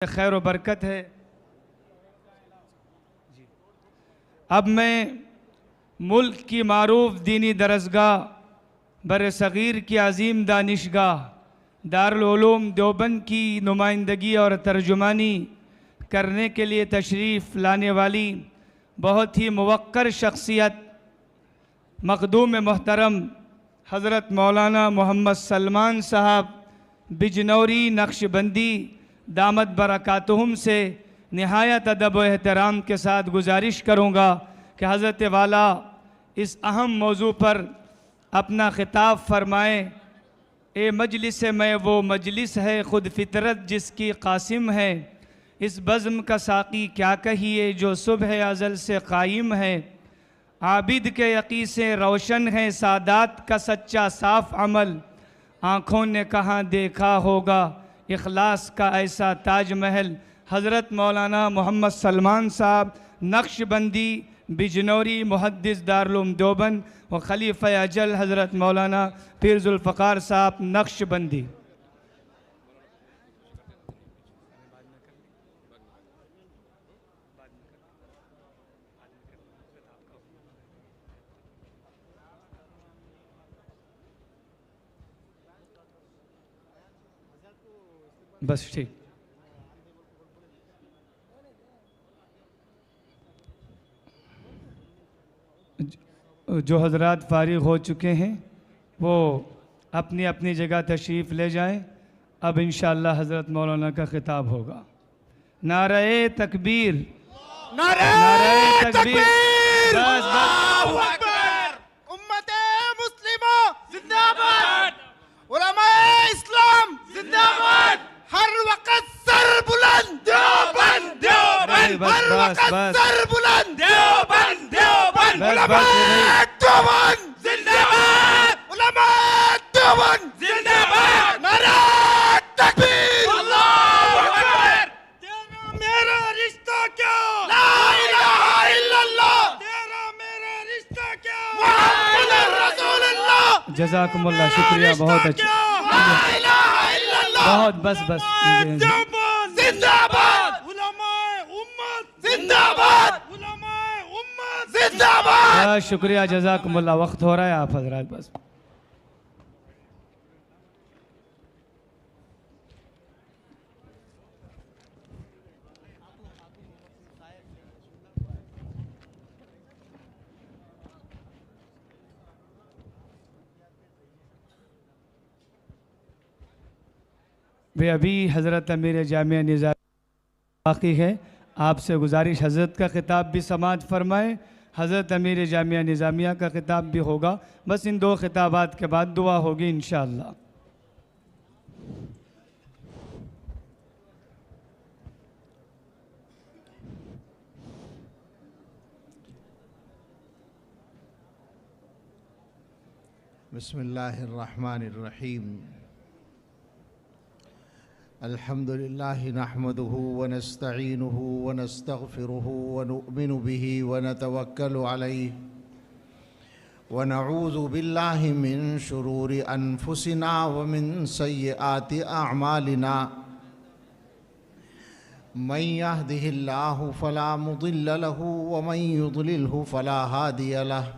خیر و برکت ہے۔ اب میں ملک کی معروف دینی درسگاہ بر صغیر کی عظیم دانشگاہ دارالعلوم دیوبند کی نمائندگی اور ترجمانی کرنے کے لیے تشریف لانے والی بہت ہی موقر شخصیت مخدوم محترم حضرت مولانا محمد سلمان صاحب بجنوری نقشبندی دامت برکاتہم سے نہایت ادب و احترام کے ساتھ گزارش کروں گا کہ حضرت والا اس اہم موضوع پر اپنا خطاب فرمائیں۔ اے مجلس میں وہ مجلس ہے خود فطرت جس کی قاسم ہے، اس بزم کا ساقی کیا کہیے جو صبح ازل سے قائم ہے، عابد کے یقین سے روشن ہے سادات کا سچا صاف عمل، آنکھوں نے کہاں دیکھا ہوگا اخلاص کا ایسا تاج محل۔ حضرت مولانا محمد سلمان صاحب نقشبندی بجنوری محدث دارالعلوم دیوبند و خلیفہ اجل حضرت مولانا پیر ذوالفقار صاحب نقشبندی۔ بس ٹھیک۔ جو حضرات فارغ ہو چکے ہیں وہ اپنی اپنی جگہ تشریف لے جائیں۔ اب انشاءاللہ حضرت مولانا کا خطاب ہوگا۔ نعرہ تکبیر، نعرہ تکبیر، بس اللہ اکبر۔ امت مسلمہ زندہ باد، علماء اسلام زندہ باد، ہر وقت سر بلند دیوبند دیوبند، ہر وقت سر بلند دیوبند دیوبند، علماء دیوبند زندہ باد، علماء دیوبند زندہ باد، نعرہ تکبیر، اللہ اکبر۔ تیرا میرا رشتہ کیا، لا الہ الا اللہ، تیرا میرا رشتہ کیا، محمد رسول اللہ۔ جزاکم اللہ، شکریہ، بہت اچھا، بہت بس زندہ باد، علماء امت زندہ باد، علماء امت زندہ باد۔ بہت شکریہ، جزاکم اللہ۔ وقت ہو رہا ہے، آپ حضرات بس۔ ابھی حضرت امیر جامعہ نظامیہ باقی ہے، آپ سے گزارش حضرت کا خطاب بھی سماعت فرمائیں، حضرت امیر جامعہ نظامیہ کا خطاب بھی ہوگا، بس ان دو خطابات کے بعد دعا ہوگی انشاءاللہ۔ بسم اللہ الرحمن الرحیم۔ الحمد للہ نحمده ونستعینه ونستغفره ونؤمن به ونتوکل علیہ ونعوذ باللہ من شرور انفسنا ومن سیئات اعمالنا، من يهده اللہ فلا مضل له ومن يضلله فلا هادی له،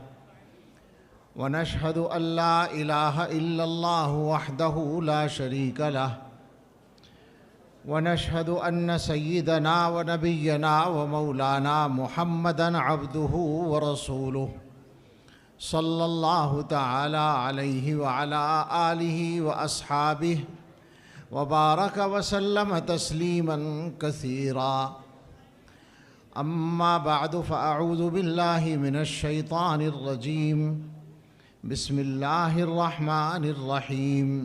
ونشهد ان لا الہ الا اللہ وحدہ لا شریک له، ونشهد أن سيدنا ونبينا ومولانا محمدًا عبده ورسوله صلى الله تعالى عليه وعلى آله وأصحابه وبارك وسلم تسليمًا كثيرا، أما بعد فأعوذ بالله من الشيطان الرجيم، بسم الله الرحمن الرحيم،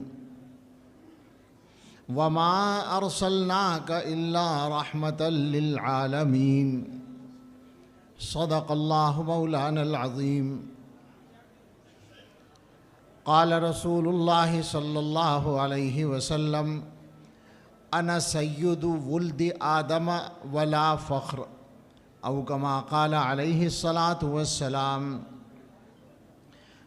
وما أرسلناك إلا رحمة للعالمين، صدق الله مولانا العظيم۔ قال رسول الله صلى الله عليه وسلم: أنا سيد ولد آدم ولا فخر، أو كما قال عليه الصلاة والسلام۔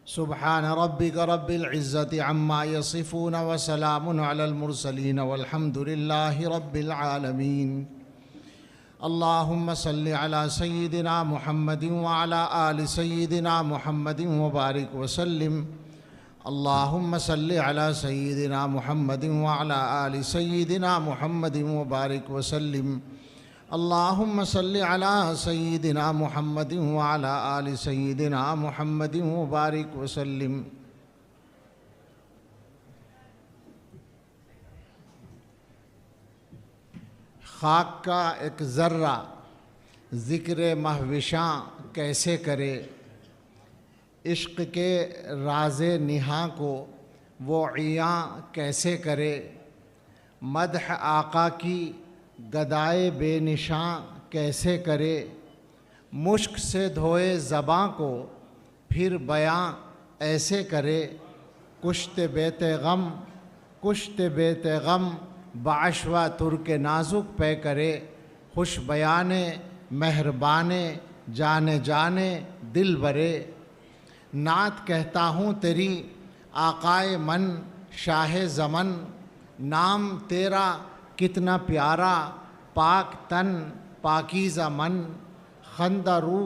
سبحان ربك رب العزة عما يصفون وسلام على المرسلين والحمد لله رب العالمين. اللهم صل على سيدنا محمد وعلى آل سيدنا محمد وبارك وسلم. اللهم صل على سيدنا محمد وعلى آل سيدنا محمد وبارك وسلم. اللهم صل على سيدنا محمد وعلى آل سيدنا محمد وبارك وسلم. خاک کا ایک ذرہ ذکر مہوشاں کیسے کرے، عشق کے راز نہاں کو وہ عیاں کیسے کرے، مدح آقا کی گدائے بے نشاں کیسے کرے، مشک سے دھوئے زباں کو پھر بیاں ایسے کرے، کشت بیت غم بعشوہ ترک نازک پہ کرے، خوش بیانے مہربانے جانے دل برے. نعت کہتا ہوں تیری آقائے من شاہ زمن، نام تیرا کتنا پیارا پاک تن پاکیزہ من، خندہ رو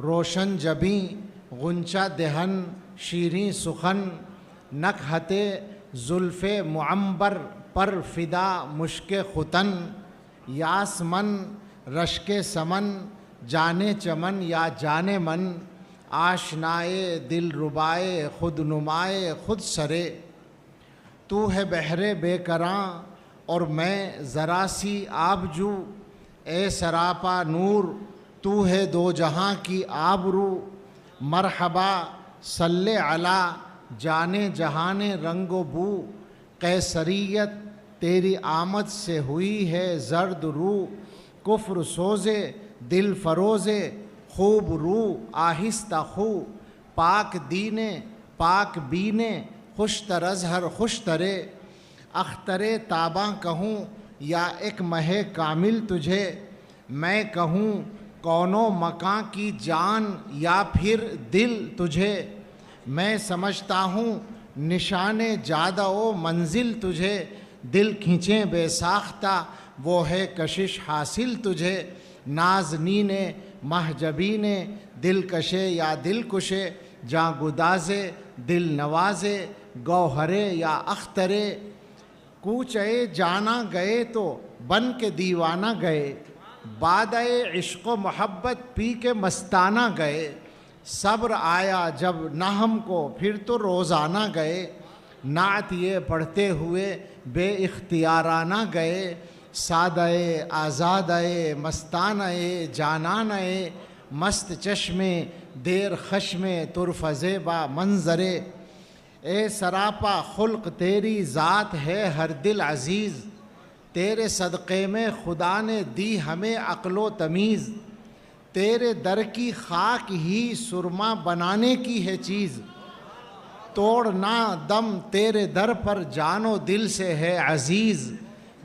روشن جبیں غنچہ دہن شیریں سخن، نکہت زلف معمبر پر فدا مشک ختن، یاسمن رشک سمن جانے چمن یا جانے من، آشنائے دل ربائے خود نمائے خود سرے. تو ہے بحر بے کراں اور میں ذرا سی آبجو، اے سراپا نور تو ہے دو جہاں کی آبرو، مرحبا صلی علی جانے جہان رنگ و بو، قیصریت تیری آمد سے ہوئی ہے زرد رو، کفر سوزے دل فروزے خوب رو آہستہ خو، پاک دینے پاک بینے خوش تر ازہر خوش ترے، اختر تاباں کہوں یا ایک مہ کامل تجھے، میں کہوں کونوں مکاں کی جان یا پھر دل تجھے، میں سمجھتا ہوں نشان جادہ و منزل تجھے، دل کھینچیں بے ساختہ وہ ہے کشش حاصل تجھے، نازنین محجبین دل کشے یا دل کشے، جاں گدازے دل نوازے گوہرے یا اخترے، کوچے جانا گئے تو بن کے دیوانہ گئے، بادئے عشق و محبت پی کے مستانہ گئے، صبر آیا جب نہ ہم کو پھر تو روزانہ گئے، نعت یہ پڑھتے ہوئے بے اختیارانہ گئے، سادئے آزادئے مستانئے جانانئے، مست چشمے دیر خشمے طرف زیبا منظرے، اے سراپا خلق تیری ذات ہے ہر دل عزیز، تیرے صدقے میں خدا نے دی ہمیں عقل و تمیز، تیرے در کی خاک ہی سرما بنانے کی ہے چیز، توڑنا دم تیرے در پر جان و دل سے ہے عزیز،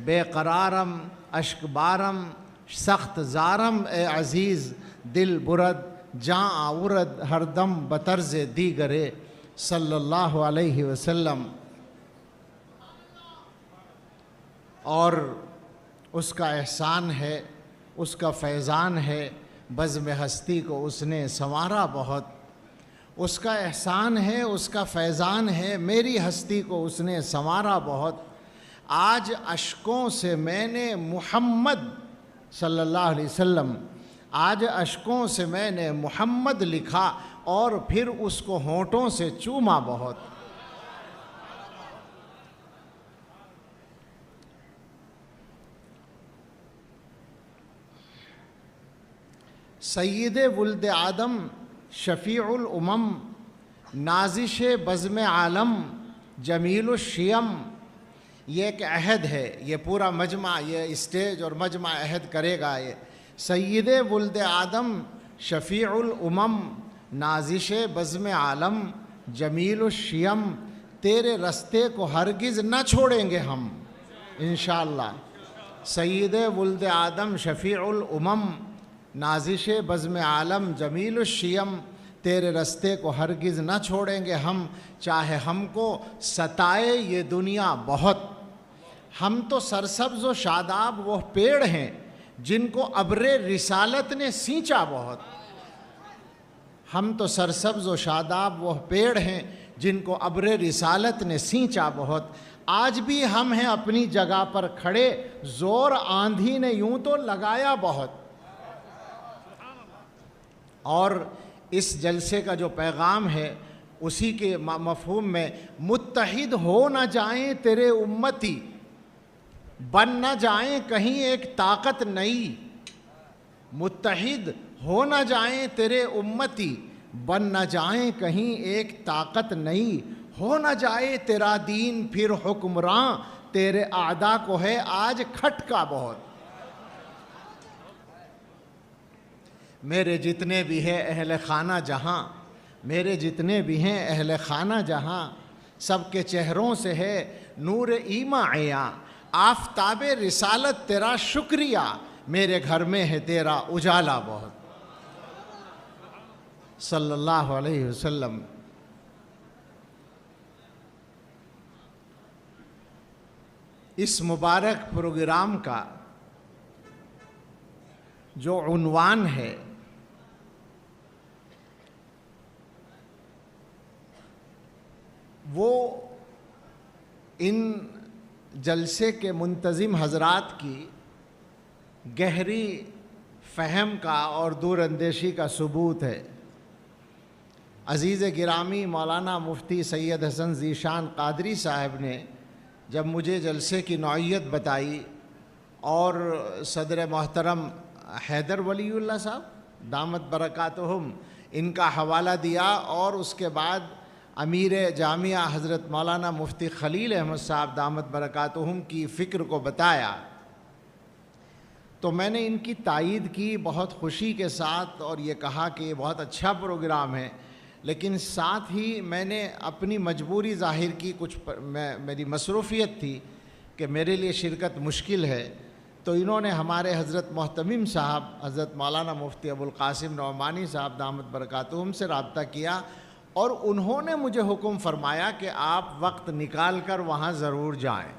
بے قرارم اشک بارم سخت زارم اے عزیز، دل برد جاں آورد ہر دم بطرز دیگرے صلی اللہ علیہ وسلم. اور اس کا احسان ہے، اس کا فیضان ہے، بزم ہستی کو اس نے سنوارا بہت، اس کا احسان ہے، اس کا فیضان ہے، میری ہستی کو اس نے سنوارا بہت. آج اشکوں سے میں نے محمد صلی اللہ علیہ وسلم، آج اشکوں سے میں نے محمد لکھا اور پھر اس کو ہونٹوں سے چوما بہت. سید ولد آدم شفیع الامم نازش بزم عالم جمیل الشیم، یہ ایک عہد ہے، یہ پورا مجمع یہ اسٹیج اور مجمع عہد کرے گا. یہ سید ولد آدم شفیع الامم نازش بزم عالم جمیل الشیم، تیرے رستے کو ہرگز نہ چھوڑیں گے ہم انشاءاللہ. سید ولد آدم شفیع الامم نازش بزم عالم جمیل الشیم، تیرے رستے کو ہرگز نہ چھوڑیں گے ہم، چاہے ہم کو ستائے یہ دنیا بہت۔ ہم تو سرسبز و شاداب وہ پیڑ ہیں جن کو ابر رسالت نے سینچا بہت۔ ہم تو سرسبز و شاداب وہ پیڑ ہیں جن کو ابر رسالت نے سینچا بہت۔ آج بھی ہم ہیں اپنی جگہ پر کھڑے، زور آندھی نے یوں تو لگایا بہت۔ اور اس جلسے کا جو پیغام ہے اسی کے مفہوم میں، متحد ہو نہ جائیں تیرے امتی، بن نہ جائیں کہیں ایک طاقت نئی۔ متحد ہو نہ جائیں تیرے امتی، بن نہ جائیں کہیں ایک طاقت نئی۔ ہو نہ جائے تیرا دین پھر حکمراں، تیرے اعداء کو ہے آج کھٹکا بہت۔ میرے جتنے بھی ہیں اہل خانہ جہاں، میرے جتنے بھی ہیں اہل خانہ جہاں، سب کے چہروں سے ہے نور ایماں عیاں۔ آفتاب رسالت تیرا شکریہ، میرے گھر میں ہے تیرا اجالا بہت۔ صلی اللہ علیہ وسلم۔ اس مبارک پروگرام کا جو عنوان ہے وہ ان جلسے کے منتظم حضرات کی گہری فہم کا اور دور اندیشی کا ثبوت ہے۔ عزیز گرامی مولانا مفتی سید حسن ذیشان قادری صاحب نے جب مجھے جلسے کی نوعیت بتائی اور صدر محترم حیدر ولی اللہ صاحب دامت برکاتہم ان کا حوالہ دیا، اور اس کے بعد امیر جامعہ حضرت مولانا مفتی خلیل احمد صاحب دامت برکاتہم کی فکر کو بتایا، تو میں نے ان کی تائید کی بہت خوشی کے ساتھ، اور یہ کہا کہ یہ بہت اچھا پروگرام ہے، لیکن ساتھ ہی میں نے اپنی مجبوری ظاہر کی، میری مصروفیت تھی کہ میرے لیے شرکت مشکل ہے، تو انہوں نے ہمارے حضرت محتمم صاحب حضرت مولانا مفتی ابوالقاسم نعمانی صاحب دامت برکاتہم سے رابطہ کیا، اور انہوں نے مجھے حکم فرمایا کہ آپ وقت نکال کر وہاں ضرور جائیں۔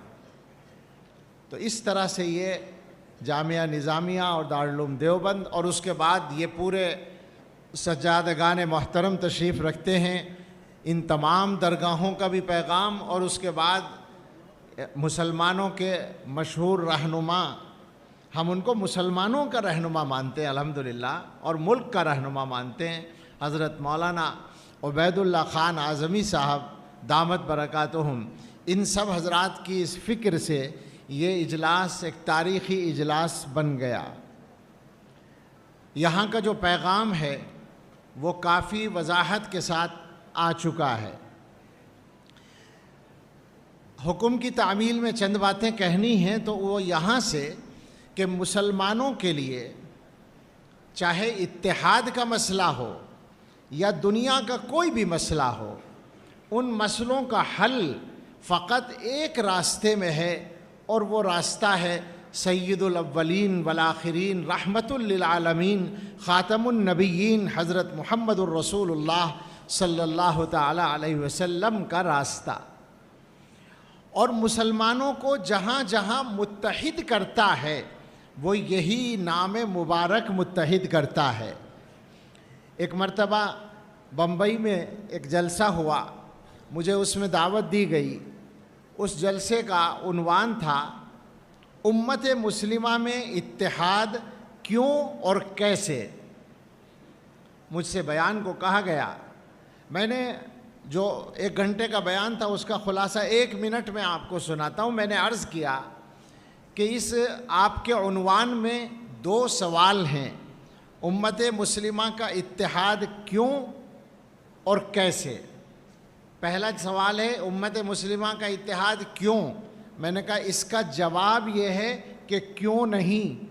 تو اس طرح سے یہ جامعہ نظامیہ اور دارالعلوم دیوبند، اور اس کے بعد یہ پورے سجادگان محترم تشریف رکھتے ہیں، ان تمام درگاہوں کا بھی پیغام، اور اس کے بعد مسلمانوں کے مشہور رہنما، ہم ان کو مسلمانوں کا رہنما مانتے ہیں الحمدللہ، اور ملک کا رہنما مانتے ہیں، حضرت مولانا عبید اللہ خان اعظمی صاحب دامت برکاتہم، ان سب حضرات کی اس فکر سے یہ اجلاس ایک تاریخی اجلاس بن گیا۔ یہاں کا جو پیغام ہے وہ کافی وضاحت کے ساتھ آ چکا ہے۔ حکم کی تعمیل میں چند باتیں کہنی ہیں، تو وہ یہاں سے کہ مسلمانوں کے لیے چاہے اتحاد کا مسئلہ ہو یا دنیا کا کوئی بھی مسئلہ ہو، ان مسئلوں کا حل فقط ایک راستے میں ہے، اور وہ راستہ ہے سید الاولین والآخرین رحمت للعالمین خاتم النبیین حضرت محمد الرسول اللہ صلی اللہ تعالی علیہ وسلم کا راستہ۔ اور مسلمانوں کو جہاں جہاں متحد کرتا ہے وہ یہی نام مبارک متحد کرتا ہے۔ ایک مرتبہ بمبئی میں ایک جلسہ ہوا، مجھے اس میں دعوت دی گئی۔ اس جلسے کا عنوان تھا امت مسلمہ میں اتحاد کیوں اور کیسے۔ مجھ سے بیان کو کہا گیا، میں نے جو 1 گھنٹے کا بیان تھا اس کا خلاصہ 1 منٹ میں آپ کو سناتا ہوں۔ میں نے عرض کیا کہ اس آپ کے عنوان میں 2 سوال ہیں، امت مسلمہ کا اتحاد کیوں اور کیسے۔ پہلا سوال ہے امت مسلمہ کا اتحاد کیوں، میں نے کہا اس کا جواب یہ ہے کہ کیوں نہیں۔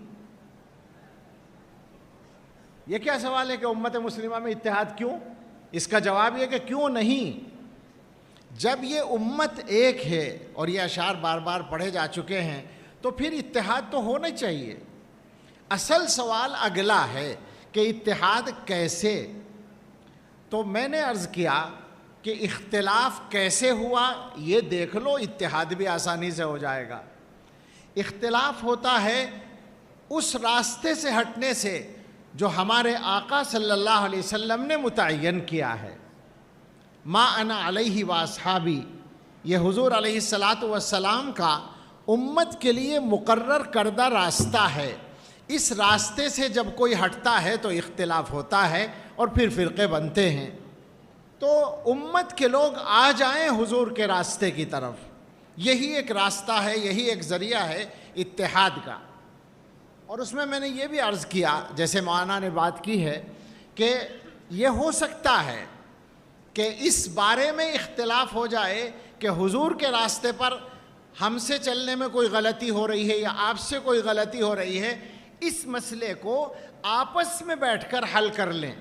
یہ کیا سوال ہے کہ امت مسلمہ میں اتحاد کیوں، اس کا جواب یہ کہ کیوں نہیں۔ جب یہ امت ایک ہے، اور یہ اشعار بار بار پڑھے جا چکے ہیں، تو پھر اتحاد تو ہونا چاہیے۔ اصل سوال اگلا ہے کہ اتحاد کیسے۔ تو میں نے عرض کیا کہ اختلاف کیسے ہوا یہ دیکھ لو، اتحاد بھی آسانی سے ہو جائے گا۔ اختلاف ہوتا ہے اس راستے سے ہٹنے سے جو ہمارے آقا صلی اللہ علیہ وسلم نے متعین کیا ہے۔ ما انا علیہ واصحابی، یہ حضور علیہ الصلاۃ والسلام کا امت کے لیے مقرر کردہ راستہ ہے۔ اس راستے سے جب کوئی ہٹتا ہے تو اختلاف ہوتا ہے اور پھر فرقے بنتے ہیں۔ تو امت کے لوگ آ جائیں حضور کے راستے کی طرف، یہی ایک راستہ ہے، یہی ایک ذریعہ ہے اتحاد کا۔ اور اس میں نے یہ بھی عرض کیا، جیسے مولانا نے بات کی ہے، کہ یہ ہو سکتا ہے کہ اس بارے میں اختلاف ہو جائے کہ حضور کے راستے پر ہم سے چلنے میں کوئی غلطی ہو رہی ہے یا آپ سے کوئی غلطی ہو رہی ہے، اس مسئلے کو آپس میں بیٹھ کر حل کر لیں۔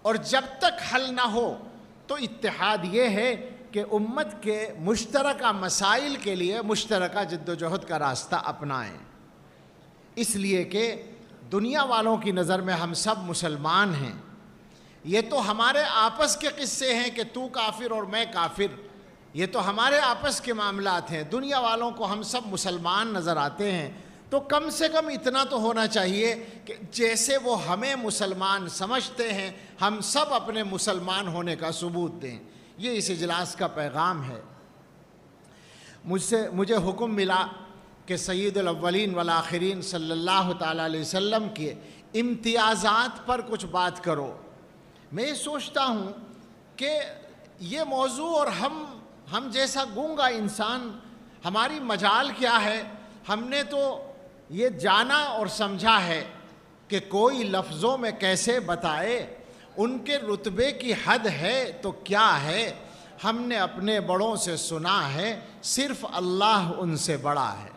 اور جب تک حل نہ ہو تو اتحاد یہ ہے کہ امت کے مشترکہ مسائل کے لیے مشترکہ جد و جہد کا راستہ اپنائیں، اس لیے کہ دنیا والوں کی نظر میں ہم سب مسلمان ہیں۔ یہ تو ہمارے آپس کے قصے ہیں کہ تو کافر اور میں کافر، یہ تو ہمارے آپس کے معاملات ہیں۔ دنیا والوں کو ہم سب مسلمان نظر آتے ہیں، تو کم سے کم اتنا تو ہونا چاہیے کہ جیسے وہ ہمیں مسلمان سمجھتے ہیں ہم سب اپنے مسلمان ہونے کا ثبوت دیں۔ یہ اس اجلاس کا پیغام ہے۔ مجھے حکم ملا کہ سید الاولین والآخرین صلی اللہ تعالیٰ علیہ وسلم کے امتیازات پر کچھ بات کرو۔ میں یہ سوچتا ہوں کہ یہ موضوع اور ہم جیسا گونگا انسان، ہماری مجال کیا ہے؟ ہم نے تو یہ جانا اور سمجھا ہے کہ کوئی لفظوں میں کیسے بتائے، ان کے رتبے کی حد ہے تو کیا ہے۔ ہم نے اپنے بڑوں سے سنا ہے صرف اللہ ان سے بڑا ہے۔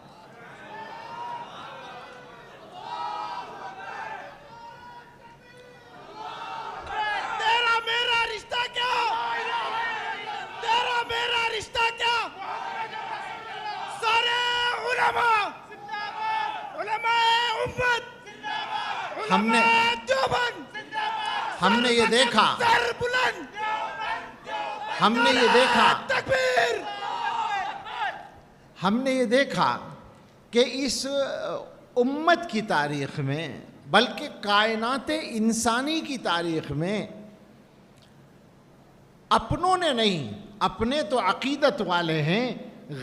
تیرا میرا رشتہ کیا؟ تیرا میرا رشتہ کیا؟ سارے علماء، علماء امت، علماء دیوبند، ہم نے یہ دیکھا، سر بلند، ہم نے یہ دیکھا، تکبیر، ہم نے یہ دیکھا کہ اس امت کی تاریخ میں، بلکہ کائنات انسانی کی تاریخ میں، اپنوں نے نہیں، اپنے تو عقیدت والے ہیں،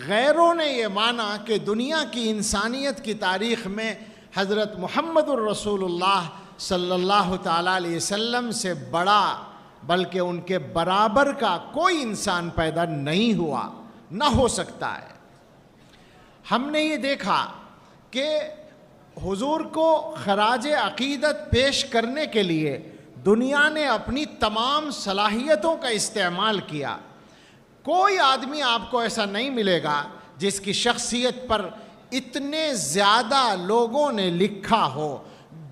غیروں نے یہ مانا کہ دنیا کی انسانیت کی تاریخ میں حضرت محمد الرسول اللہ صلی اللہ تعالیٰ علیہ وسلم سے بڑا بلکہ ان کے برابر کا کوئی انسان پیدا نہیں ہوا، نہ ہو سکتا ہے۔ ہم نے یہ دیکھا کہ حضور کو خراج عقیدت پیش کرنے کے لیے دنیا نے اپنی تمام صلاحیتوں کا استعمال کیا۔ کوئی آدمی آپ کو ایسا نہیں ملے گا جس کی شخصیت پر اتنے زیادہ لوگوں نے لکھا ہو۔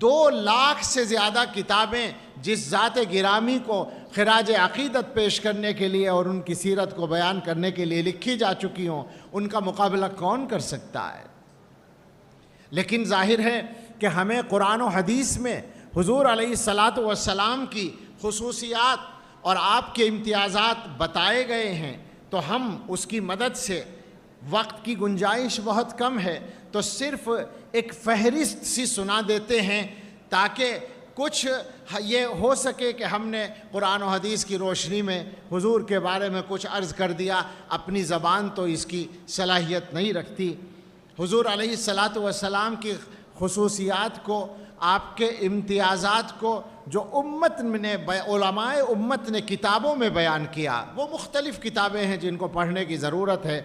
2 لاکھ سے زیادہ کتابیں جس ذات گرامی کو خراج عقیدت پیش کرنے کے لیے اور ان کی سیرت کو بیان کرنے کے لیے لکھی جا چکی ہوں، ان کا مقابلہ کون کر سکتا ہے؟ لیکن ظاہر ہے کہ ہمیں قرآن و حدیث میں حضور علیہ الصلاۃ والسلام کی خصوصیات اور آپ کے امتیازات بتائے گئے ہیں، تو ہم اس کی مدد سے، وقت کی گنجائش بہت کم ہے تو صرف ایک فہرست سی سنا دیتے ہیں تاکہ کچھ یہ ہو سکے کہ ہم نے قرآن و حدیث کی روشنی میں حضور کے بارے میں کچھ عرض کر دیا۔ اپنی زبان تو اس کی صلاحیت نہیں رکھتی۔ حضور علیہ الصلاۃ والسلام کی خصوصیات کو، آپ کے امتیازات کو جو امت نے، علماء امت نے کتابوں میں بیان کیا، وہ مختلف کتابیں ہیں جن کو پڑھنے کی ضرورت ہے۔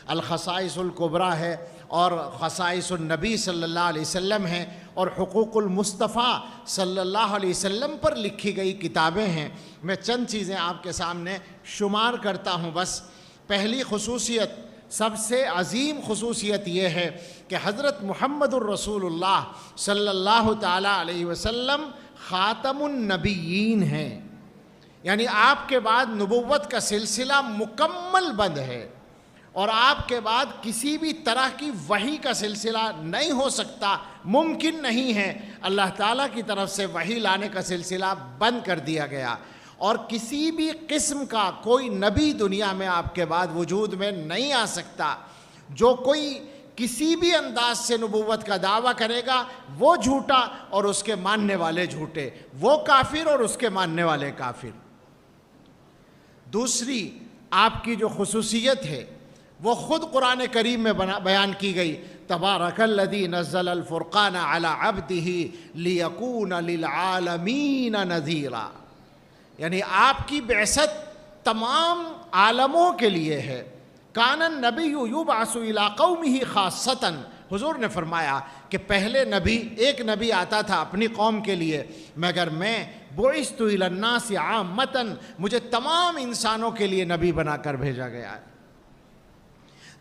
الخصائص الکبریٰ ہے، اور خصائص النبی صلی اللہ علیہ وسلم ہیں، اور حقوق المصطفیٰ صلی اللہ علیہ وسلم پر لکھی گئی کتابیں ہیں۔ میں چند چیزیں آپ کے سامنے شمار کرتا ہوں بس۔ پہلی خصوصیت، سب سے عظیم خصوصیت یہ ہے کہ حضرت محمد الرسول اللہ صلی اللہ تعالیٰ علیہ وسلم خاتم النبیین ہیں، یعنی آپ کے بعد نبوت کا سلسلہ مکمل بند ہے، اور آپ کے بعد کسی بھی طرح کی وحی کا سلسلہ نہیں ہو سکتا، ممکن نہیں ہے۔ اللہ تعالیٰ کی طرف سے وحی لانے کا سلسلہ بند کر دیا گیا، اور کسی بھی قسم کا کوئی نبی دنیا میں آپ کے بعد وجود میں نہیں آ سکتا۔ جو کوئی کسی بھی انداز سے نبوت کا دعویٰ کرے گا وہ جھوٹا اور اس کے ماننے والے جھوٹے، وہ کافر اور اس کے ماننے والے کافر۔ دوسری آپ کی جو خصوصیت ہے وہ خود قرآن کریم میں بیان کی گئی، تبارک الذی نزل الفرقان علی عبدہ لیکون للعالمین نذیرا، یعنی آپ کی بعثت تمام عالموں کے لیے ہے۔ کان النبی یبعث الی قومہ خاصۃ، حضور نے فرمایا کہ پہلے نبی ایک نبی آتا تھا اپنی قوم کے لیے، مگر میں بعثت الی الناس عامۃ، مجھے تمام انسانوں کے لیے نبی بنا کر بھیجا گیا ہے۔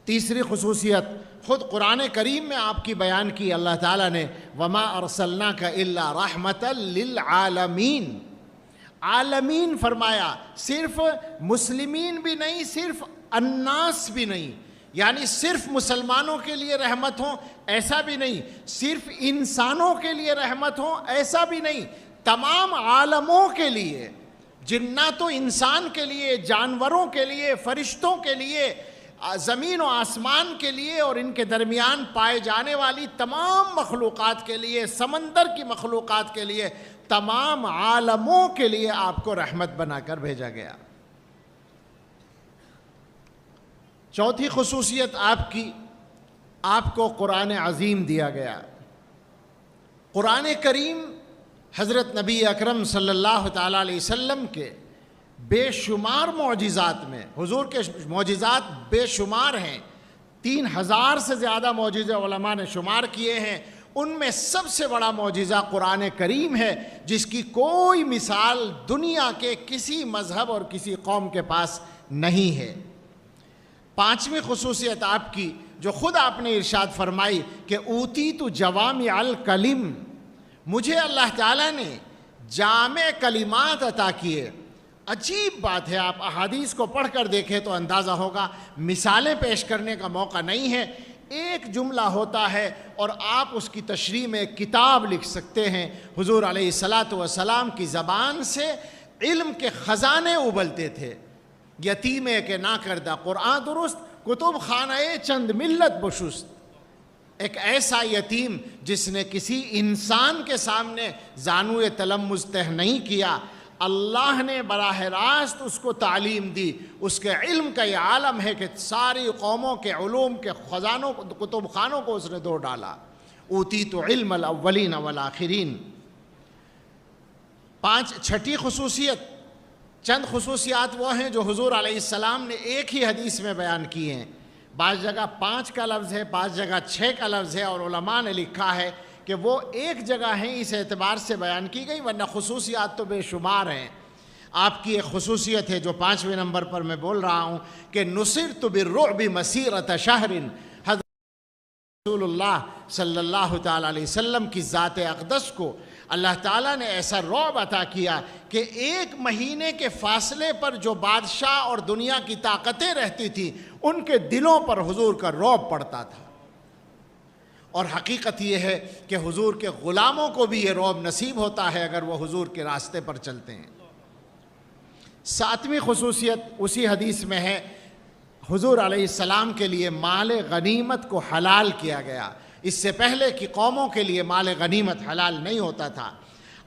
تیسری خصوصیت خود قرآن کریم میں آپ کی بیان کی اللہ تعالیٰ نے، وما ارسلناک الا رحمۃ للعالمین، عالمین فرمایا، صرف مسلمین بھی نہیں، صرف الناس بھی نہیں، یعنی صرف مسلمانوں کے لیے رحمت ہوں ایسا بھی نہیں، صرف انسانوں کے لیے رحمت ہوں ایسا بھی نہیں، تمام عالموں کے لیے، جنات و انسان کے لیے، جانوروں کے لیے، فرشتوں کے لیے، زمین و آسمان کے لیے اور ان کے درمیان پائے جانے والی تمام مخلوقات کے لیے، سمندر کی مخلوقات کے لیے، تمام عالموں کے لیے آپ کو رحمت بنا کر بھیجا گیا۔ چوتھی خصوصیت آپ کی، آپ کو قرآن عظیم دیا گیا۔ قرآن کریم حضرت نبی اکرم صلی اللہ تعالیٰ علیہ وسلم کے بے شمار معجزات میں، حضور کے معجزات بے شمار ہیں، 3000 سے زیادہ معجزے علماء نے شمار کیے ہیں، ان میں سب سے بڑا معجزہ قرآن کریم ہے، جس کی کوئی مثال دنیا کے کسی مذہب اور کسی قوم کے پاس نہیں ہے۔ پانچویں خصوصیت آپ کی جو خود آپ نے ارشاد فرمائی کہ اوتیت جوامع الکلم، مجھے اللہ تعالیٰ نے جامع کلمات عطا کیے۔ عجیب بات ہے، آپ احادیث کو پڑھ کر دیکھیں تو اندازہ ہوگا، مثالیں پیش کرنے کا موقع نہیں ہے، ایک جملہ ہوتا ہے اور آپ اس کی تشریح میں ایک کتاب لکھ سکتے ہیں۔ حضور علیہ الصلاۃ والسلام کی زبان سے علم کے خزانے ابلتے تھے۔ یتیم کہ نہ کردہ قرآن درست، کتب خانہ چند ملت بشست، ایک ایسا یتیم جس نے کسی انسان کے سامنے زانوئے تلمذ تہ نہیں کیا، اللہ نے براہ راست اس کو تعلیم دی، اس کے علم کا یہ عالم ہے کہ ساری قوموں کے علوم کے خزانوں کتب خانوں کو اس نے دو ڈالا۔ اوتیت علم الاولین والآخرین۔ چھٹی خصوصیت، چند خصوصیات وہ ہیں جو حضور علیہ السلام نے ایک ہی حدیث میں بیان کی ہیں، بعض جگہ 5 کا لفظ ہے، بعض جگہ 6 کا لفظ ہے، اور علماء نے لکھا ہے کہ وہ ایک جگہ ہیں اس اعتبار سے بیان کی گئی، ورنہ خصوصیات تو بے شمار ہیں۔ آپ کی ایک خصوصیت ہے جو 5ویں نمبر پر میں بول رہا ہوں کہ نصرت بالرعب مسیرۃ شہر، حضرت رسول اللہ صلی اللہ تعالیٰ علیہ وسلم کی ذات اقدس کو اللہ تعالیٰ نے ایسا رعب عطا کیا کہ 1 مہینے کے فاصلے پر جو بادشاہ اور دنیا کی طاقتیں رہتی تھیں ان کے دلوں پر حضور کا رعب پڑتا تھا۔ اور حقیقت یہ ہے کہ حضور کے غلاموں کو بھی یہ رعب نصیب ہوتا ہے اگر وہ حضور کے راستے پر چلتے ہیں۔ 7ویں خصوصیت اسی حدیث میں ہے، حضور علیہ السلام کے لیے مال غنیمت کو حلال کیا گیا، اس سے پہلے کی قوموں کے لیے مال غنیمت حلال نہیں ہوتا تھا۔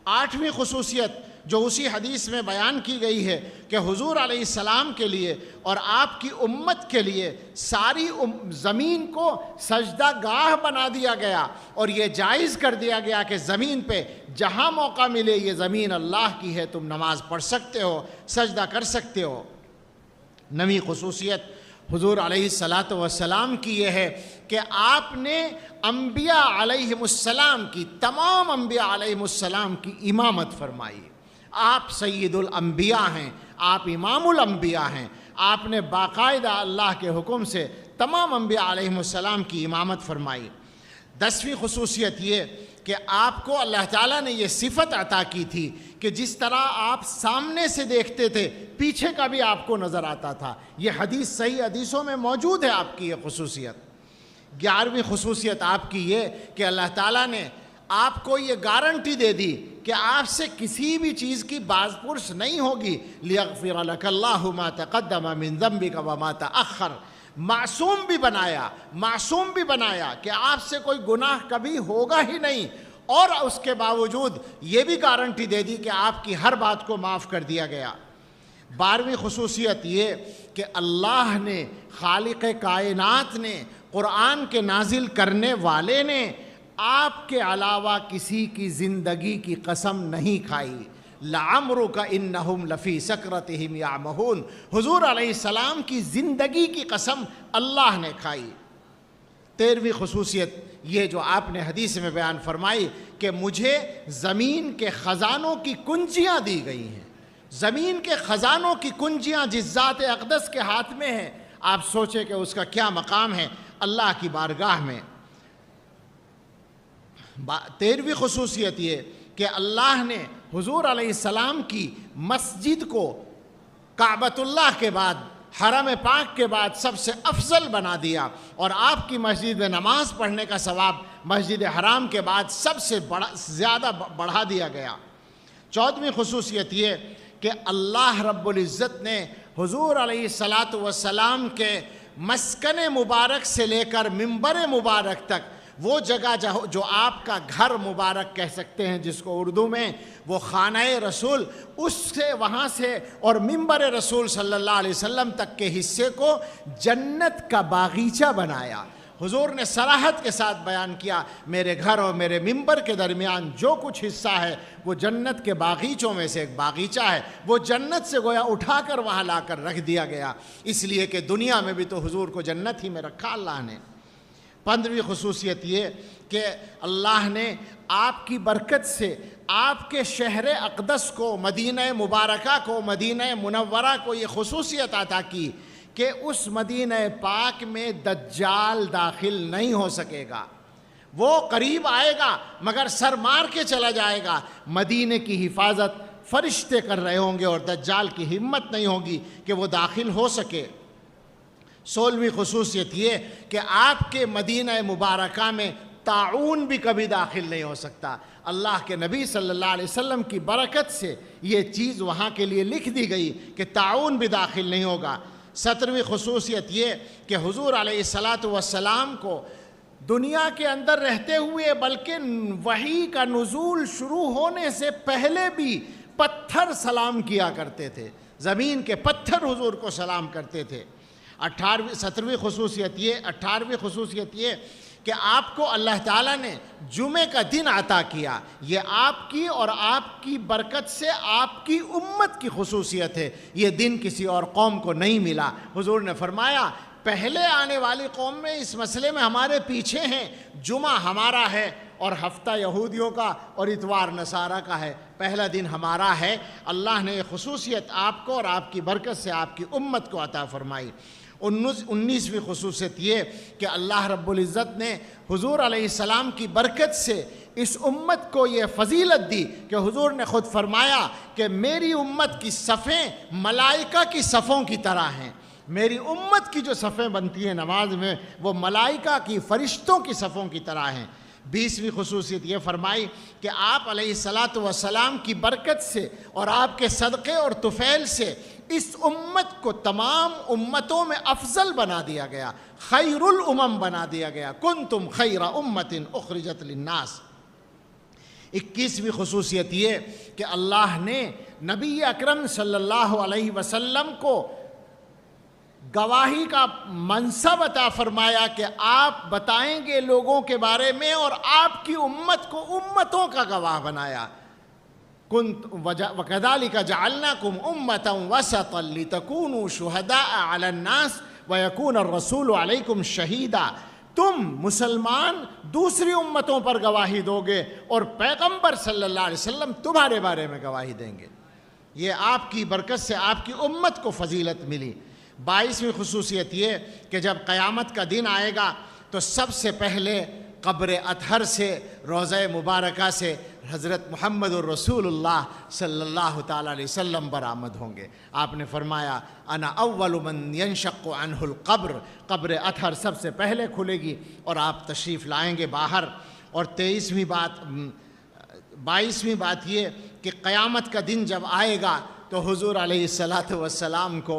8ویں خصوصیت جو اسی حدیث میں بیان کی گئی ہے کہ حضور علیہ السلام کے لیے اور آپ کی امت کے لیے ساری زمین کو سجدہ گاہ بنا دیا گیا، اور یہ جائز کر دیا گیا کہ زمین پہ جہاں موقع ملے یہ زمین اللہ کی ہے، تم نماز پڑھ سکتے ہو، سجدہ کر سکتے ہو۔ 9ویں خصوصیت حضور علیہ الصلاۃ والسلام کی یہ ہے کہ آپ نے انبیاء علیہم السلام کی، تمام انبیاء علیہم السلام کی امامت فرمائی۔ آپ سید الانبیاء ہیں، آپ امام الانبیاء ہیں، آپ نے باقاعدہ اللہ کے حکم سے تمام انبیاء علیہم السلام کی امامت فرمائی۔ 10ویں خصوصیت یہ کہ آپ کو اللہ تعالیٰ نے یہ صفت عطا کی تھی کہ جس طرح آپ سامنے سے دیکھتے تھے پیچھے کا بھی آپ کو نظر آتا تھا۔ یہ حدیث صحیح حدیثوں میں موجود ہے آپ کی یہ خصوصیت۔ 11ویں خصوصیت آپ کی یہ کہ اللہ تعالیٰ نے آپ کو یہ گارنٹی دے دی کہ آپ سے کسی بھی چیز کی باز پرس نہیں ہوگی. لیغفر لک اللہ ما تقدم من ذنبک وما تأخر. معصوم بھی بنایا کہ آپ سے کوئی گناہ کبھی ہوگا ہی نہیں، اور اس کے باوجود یہ بھی گارنٹی دے دی کہ آپ کی ہر بات کو معاف کر دیا گیا. 12ویں خصوصیت یہ کہ اللہ نے، خالق کائنات نے، قرآن کے نازل کرنے والے نے آپ کے علاوہ کسی کی زندگی کی قسم نہیں کھائی. لعمرک انہم لفی سکرتہم یعمہون. حضور علیہ السلام کی زندگی کی قسم اللہ نے کھائی. 13ویں خصوصیت یہ جو آپ نے حدیث میں بیان فرمائی کہ مجھے زمین کے خزانوں کی کنجیاں دی گئی ہیں. زمین کے خزانوں کی کنجیاں جس ذات اقدس کے ہاتھ میں ہیں، آپ سوچیں کہ اس کا کیا مقام ہے اللہ کی بارگاہ میں. 13ویں خصوصیت یہ کہ اللہ نے حضور علیہ السلام کی مسجد کو کعبۃ اللہ کے بعد، حرم پاک کے بعد سب سے افضل بنا دیا، اور آپ کی مسجد میں نماز پڑھنے کا ثواب مسجد حرام کے بعد سب سے زیادہ بڑھا دیا گیا. 14ویں خصوصیت یہ کہ اللہ رب العزت نے حضور علیہ السلام کے مسکن مبارک سے لے کر منبر مبارک تک، وہ جگہ جو آپ کا گھر مبارک کہہ سکتے ہیں جس کو اردو میں، وہ خانہ رسول، اس سے وہاں سے اور منبر رسول صلی اللہ علیہ وسلم تک کے حصے کو جنت کا باغیچہ بنایا. حضور نے صراحت کے ساتھ بیان کیا، میرے گھر اور میرے منبر کے درمیان جو کچھ حصہ ہے وہ جنت کے باغیچوں میں سے ایک باغیچہ ہے. وہ جنت سے گویا اٹھا کر وہاں لا کر رکھ دیا گیا، اس لیے کہ دنیا میں بھی تو حضور کو جنت ہی میں رکھا اللہ نے. 15ویں خصوصیت یہ کہ اللہ نے آپ کی برکت سے آپ کے شہر اقدس کو، مدینہ مبارکہ کو، مدینہ منورہ کو یہ خصوصیت عطا کی کہ اس مدینہ پاک میں دجال داخل نہیں ہو سکے گا. وہ قریب آئے گا مگر سر مار کے چلا جائے گا. مدینے کی حفاظت فرشتے کر رہے ہوں گے اور دجال کی ہمت نہیں ہوگی کہ وہ داخل ہو سکے. 16ویں خصوصیت یہ کہ آپ کے مدینہ مبارکہ میں طاعون بھی کبھی داخل نہیں ہو سکتا. اللہ کے نبی صلی اللہ علیہ وسلم کی برکت سے یہ چیز وہاں کے لیے لکھ دی گئی کہ طاعون بھی داخل نہیں ہوگا. 17ویں خصوصیت یہ کہ حضور علیہ السلام کو دنیا کے اندر رہتے ہوئے بلکہ وحی کا نزول شروع ہونے سے پہلے بھی پتھر سلام کیا کرتے تھے، زمین کے پتھر حضور کو سلام کرتے تھے. 18ویں خصوصیت یہ کہ آپ کو اللہ تعالیٰ نے جمعے کا دن عطا کیا. یہ آپ کی اور آپ کی برکت سے آپ کی امت کی خصوصیت ہے. یہ دن کسی اور قوم کو نہیں ملا. حضور نے فرمایا پہلے آنے والی قوم میں اس مسئلے میں ہمارے پیچھے ہیں. جمعہ ہمارا ہے اور ہفتہ یہودیوں کا اور اتوار نصارہ کا ہے، پہلا دن ہمارا ہے. اللہ نے یہ خصوصیت آپ کو اور آپ کی برکت سے آپ کی امت کو عطا فرمائی. 19ویں خصوصیت یہ کہ اللہ رب العزت نے حضور علیہ السلام کی برکت سے اس امت کو یہ فضیلت دی کہ حضور نے خود فرمایا کہ میری امت کی صفیں ملائکہ کی صفوں کی طرح ہیں. میری امت کی جو صفیں بنتی ہیں نماز میں وہ ملائکہ کی، فرشتوں کی صفوں کی طرح ہیں. 20ویں خصوصیت یہ فرمائی کہ آپ علیہ السلام کی برکت سے اور آپ کے صدقے اور طفیل سے اس امت کو تمام امتوں میں افضل بنا دیا گیا، خیر الامم بنا دیا گیا. کنتم خیر امت اخرجت للناس. 21ویں خصوصیت یہ کہ اللہ نے نبی اکرم صلی اللہ علیہ وسلم کو گواہی کا منصب عطا فرمایا کہ آپ بتائیں گے لوگوں کے بارے میں، اور آپ کی امت کو امتوں کا گواہ بنایا. وَكَذَلِكَ جَعَلْنَاكُمْ أُمَّةً وَسَطًا لِتَكُونُوا شُهَدَاءَ عَلَى النَّاسِ وَيَكُونَ الرَّسُولُ عَلَيْكُمْ شَهِيدًا. تم مسلمان دوسری امتوں پر گواہی دو گے اور پیغمبر صلی اللہ علیہ وسلم تمہارے بارے میں گواہی دیں گے. یہ آپ کی برکت سے آپ کی امت کو فضیلت ملی. 22ویں خصوصیت یہ کہ جب قیامت کا دن آئے گا تو سب سے پہلے قبر اطہر سے، روضہ مبارکہ سے حضرت محمد الرسول اللہ صلی اللہ تعالیٰ علیہ وسلم برآمد ہوں گے. آپ نے فرمایا انا اول من ينشق عنہ القبر. قبر اطہر سب سے پہلے کھلے گی اور آپ تشریف لائیں گے باہر. اور 23ویں 22ویں بات یہ کہ قیامت کا دن جب آئے گا تو حضور علیہ الصلاۃ والسلام کو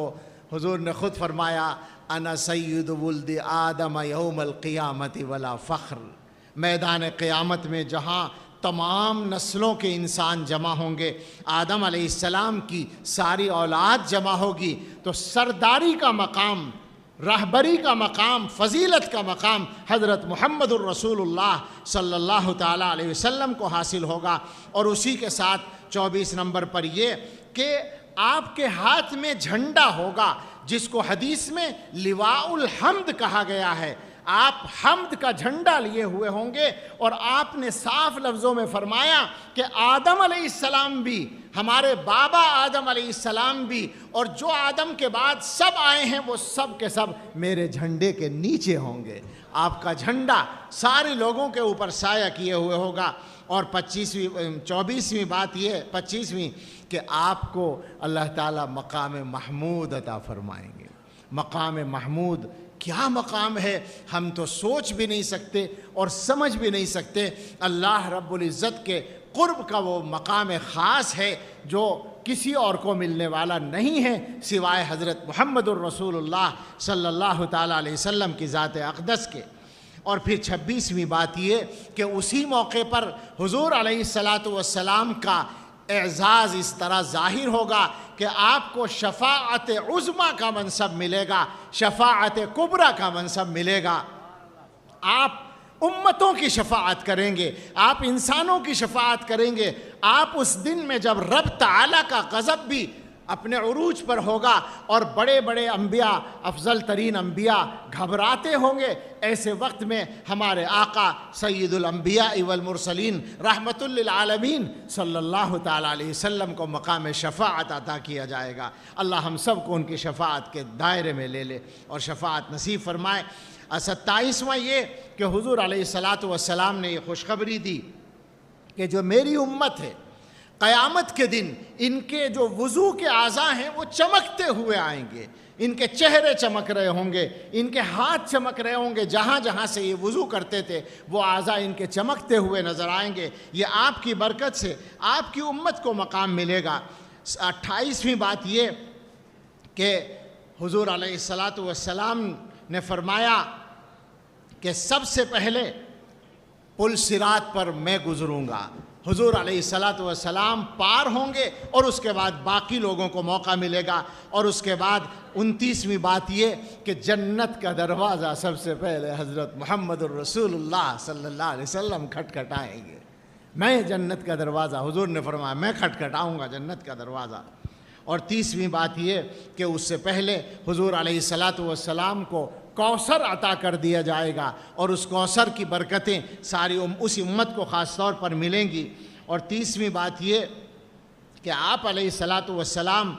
حضور نے خود فرمایا انا سید ولد آدم یوم القیامت ولا فخر. میدان قیامت میں جہاں تمام نسلوں کے انسان جمع ہوں گے، آدم علیہ السلام کی ساری اولاد جمع ہوگی، تو سرداری کا مقام، رہبری کا مقام، فضیلت کا مقام حضرت محمد الرسول اللہ صلی اللہ تعالیٰ علیہ وسلم کو حاصل ہوگا. اور اسی کے ساتھ 24 نمبر پر یہ کہ آپ کے ہاتھ میں جھنڈا ہوگا جس کو حدیث میں لواء الحمد کہا گیا ہے. آپ حمد کا جھنڈا لیے ہوئے ہوں گے، اور آپ نے صاف لفظوں میں فرمایا کہ آدم علیہ السلام بھی، ہمارے بابا آدم علیہ السلام بھی، اور جو آدم کے بعد سب آئے ہیں وہ سب کے سب میرے جھنڈے کے نیچے ہوں گے. آپ کا جھنڈا سارے لوگوں کے اوپر سایہ کیے ہوئے ہوگا. اور 24ویں بات یہ 25ویں کہ آپ کو اللہ تعالیٰ مقام محمود عطا فرمائیں گے. مقام محمود کیا مقام ہے، ہم تو سوچ بھی نہیں سکتے اور سمجھ بھی نہیں سکتے. اللہ رب العزت کے قرب کا وہ مقام خاص ہے جو کسی اور کو ملنے والا نہیں ہے سوائے حضرت محمد الرسول اللہ صلی اللہ تعالیٰ علیہ وسلم کی ذات اقدس کے. اور پھر 26ویں بات یہ کہ اسی موقع پر حضور علیہ الصلاۃ والسلام کا اعزاز اس طرح ظاہر ہوگا کہ آپ کو شفاعت عظمیٰ کا منصب ملے گا، شفاعت کبریٰ کا منصب ملے گا. آپ امتوں کی شفاعت کریں گے، آپ انسانوں کی شفاعت کریں گے. آپ اس دن میں جب رب تعالیٰ کا غضب بھی اپنے عروج پر ہوگا اور بڑے بڑے انبیاء، افضل ترین انبیاء گھبراتے ہوں گے، ایسے وقت میں ہمارے آقا سید الانبیاء والمرسلین رحمت للعالمین صلی اللہ تعالیٰ علیہ وسلم کو مقام شفاعت عطا کیا جائے گا. اللہ ہم سب کو ان کی شفاعت کے دائرے میں لے لے اور شفاعت نصیب فرمائے. 27واں یہ کہ حضور علیہ الصلاۃ والسلام نے یہ خوشخبری دی کہ جو میری امت ہے قیامت کے دن ان کے جو وضو کے اعضاء ہیں وہ چمکتے ہوئے آئیں گے. ان کے چہرے چمک رہے ہوں گے، ان کے ہاتھ چمک رہے ہوں گے، جہاں جہاں سے یہ وضو کرتے تھے وہ اعضاء ان کے چمکتے ہوئے نظر آئیں گے. یہ آپ کی برکت سے آپ کی امت کو مقام ملے گا. 28ویں بات یہ کہ حضور علیہ الصلاۃ والسلام نے فرمایا کہ سب سے پہلے پل صراط پر میں گزروں گا. حضور علیہ الصلاۃ والسلام پار ہوں گے اور اس کے بعد باقی لوگوں کو موقع ملے گا. اور اس کے بعد 29ویں بات یہ کہ جنت کا دروازہ سب سے پہلے حضرت محمد الرسول اللہ صلی اللہ علیہ وسلم کھٹکھٹائیں گے. میں جنت کا دروازہ، حضور نے فرمایا میں کھٹکھٹاؤں گا جنت کا دروازہ. اور 30ویں بات یہ کہ اس سے پہلے حضور علیہ الصلاۃ والسلام کو کوثر عطا کر دیا جائے گا اور اس کوثر کی برکتیں ساری اس امت کو خاص طور پر ملیں گی. اور 30ویں بات یہ کہ آپ علیہ الصلاۃ والسلام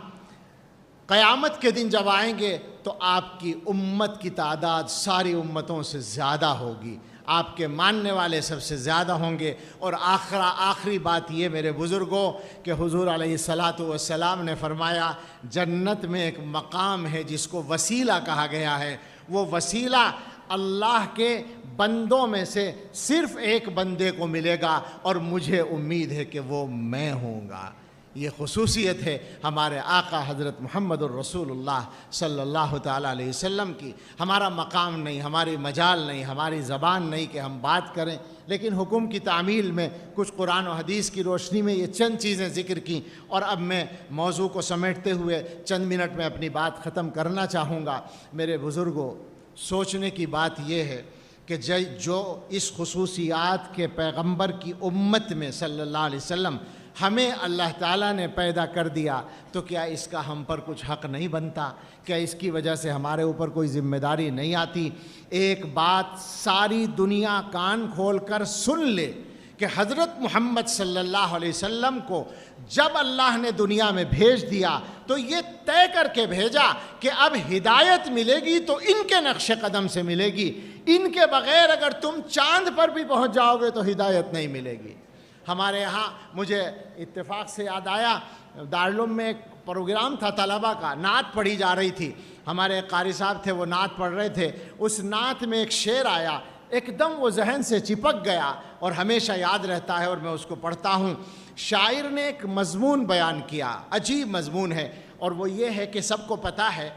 قیامت کے دن جب آئیں گے تو آپ کی امت کی تعداد ساری امتوں سے زیادہ ہوگی، آپ کے ماننے والے سب سے زیادہ ہوں گے. اور آخری بات یہ میرے بزرگوں کہ حضور علیہ الصلاۃ والسلام نے فرمایا جنت میں ایک مقام ہے جس کو وسیلہ کہا گیا ہے. وہ وسیلہ اللہ کے بندوں میں سے صرف ایک بندے کو ملے گا اور مجھے امید ہے کہ وہ میں ہوں گا. یہ خصوصیت ہے ہمارے آقا حضرت محمد الرسول اللہ صلی اللہ تعالیٰ علیہ وسلم کی. ہمارا مقام نہیں، ہماری مجال نہیں، ہماری زبان نہیں کہ ہم بات کریں، لیکن حکم کی تعمیل میں کچھ قرآن و حدیث کی روشنی میں یہ چند چیزیں ذکر کیں. اور اب میں موضوع کو سمیٹتے ہوئے چند منٹ میں اپنی بات ختم کرنا چاہوں گا. میرے بزرگوں، سوچنے کی بات یہ ہے کہ جو اس خصوصیات کے پیغمبر کی امت میں صلی اللہ علیہ وسلم ہمیں اللہ تعالیٰ نے پیدا کر دیا، تو کیا اس کا ہم پر کچھ حق نہیں بنتا؟ کیا اس کی وجہ سے ہمارے اوپر کوئی ذمہ داری نہیں آتی؟ ایک بات ساری دنیا کان کھول کر سن لے کہ حضرت محمد صلی اللہ علیہ وسلم کو جب اللہ نے دنیا میں بھیج دیا تو یہ طے کر کے بھیجا کہ اب ہدایت ملے گی تو ان کے نقش قدم سے ملے گی. ان کے بغیر اگر تم چاند پر بھی پہنچ جاؤ گے تو ہدایت نہیں ملے گی. ہمارے ہاں مجھے اتفاق سے یاد آیا، دارالعلوم میں ایک پروگرام تھا طلباء کا، نعت پڑھی جا رہی تھی. ہمارے قاری صاحب تھے، وہ نعت پڑھ رہے تھے. اس نعت میں ایک شعر آیا ایک دم وہ ذہن سے چپک گیا اور ہمیشہ یاد رہتا ہے اور میں اس کو پڑھتا ہوں۔ شاعر نے ایک مضمون بیان کیا، عجیب مضمون ہے، اور وہ یہ ہے کہ سب کو پتہ ہے